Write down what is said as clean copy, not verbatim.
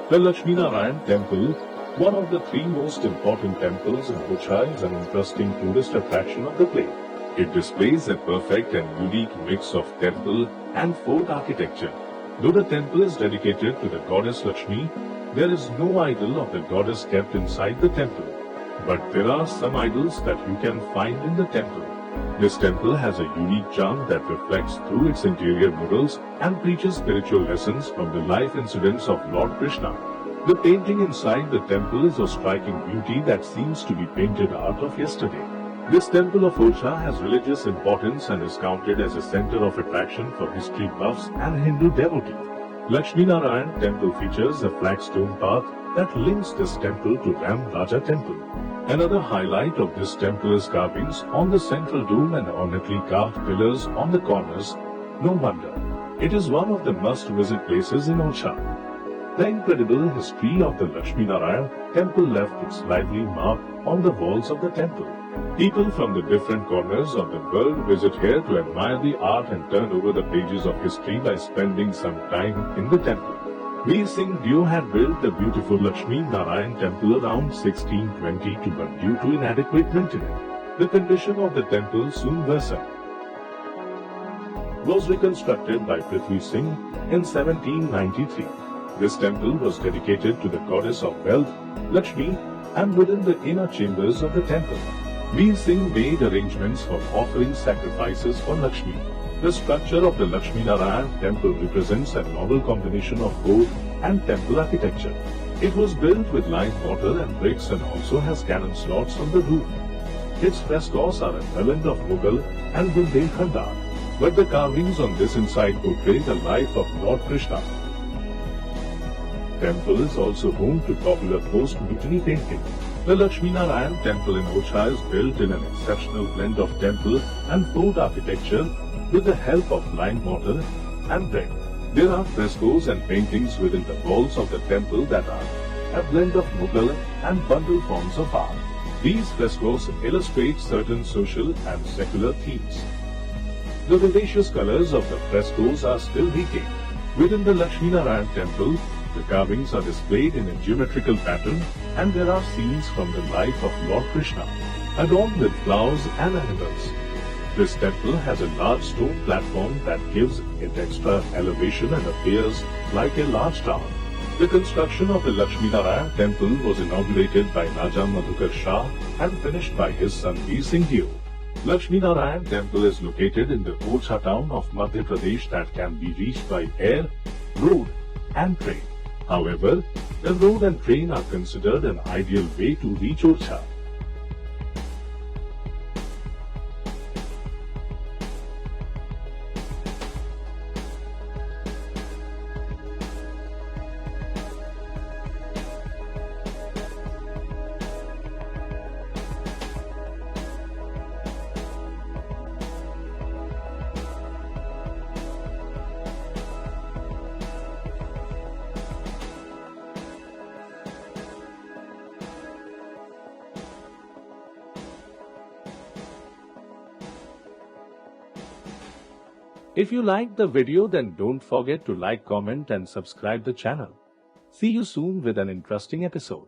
The Laxminarayan Temple, one of the three most important temples in Orchha, is an interesting tourist attraction of the place. It displays a perfect and unique mix of temple and fort architecture. Though the temple is dedicated to the goddess Laxmi, there is no idol of the goddess kept inside the temple. But there are some idols that you can find in the temple. This temple has a unique charm that reflects through its interior murals and preaches spiritual lessons from the life incidents of Lord Krishna. The painting inside the temple is of striking beauty that seems to be painted out of yesterday. This temple of Orchha has religious importance and is counted as a center of attraction for history buffs and Hindu devotees. Laxminarayan Temple features a flagstone path that links this temple to Ram Raja Temple. Another highlight of this temple is carvings on the central dome and ornately carved pillars on the corners. No wonder. It is one of the must-visit places in Orchha. The incredible history of the Laxminarayan Temple left its lively mark on the walls of the temple. People from the different corners of the world visit here to admire the art and turn over the pages of history by spending some time in the temple. Veer Singh Deo had built the beautiful Laxminarayan Temple around 1622, but due to inadequate maintenance, the condition of the temple soon worsened. Was reconstructed by Prithvi Singh in 1793. This temple was dedicated to the goddess of wealth, Laxmi, and within the inner chambers of the temple, Veer Singh made arrangements for offering sacrifices for Laxmi. The structure of the Laxminarayan Temple represents a novel combination of fort and temple architecture. It was built with lime mortar and bricks and also has cannon slots on the roof. Its frescoes are a blend of Mughal and Bundelkhand art, but the carvings on this inside portray the life of Lord Krishna. Temple is also home to popular post-mutiny painting. The Laxminarayan Temple in Orchha is built in an exceptional blend of temple and fort architecture with the help of lime mortar and brick. There are frescoes and paintings within the walls of the temple that are a blend of Mughal and bundle forms of art. These frescoes illustrate certain social and secular themes. The vivacious colors of the frescoes are still retained. Within the Laxminarayan Temple, the carvings are displayed in a geometrical pattern and there are scenes from the life of Lord Krishna, adorned with flowers and animals. This temple has a large stone platform that gives it extra elevation and appears like a large tower. The construction of the Laxminarayan Temple was inaugurated by Raja Madhukar Shah and finished by his son Veer Singh Deo. Laxminarayan Temple is located in the Orchha town of Madhya Pradesh that can be reached by air, road and train. However, the road and train are considered an ideal way to reach Orchha. If you liked the video, then don't forget to like, comment and subscribe the channel. See you soon with an interesting episode.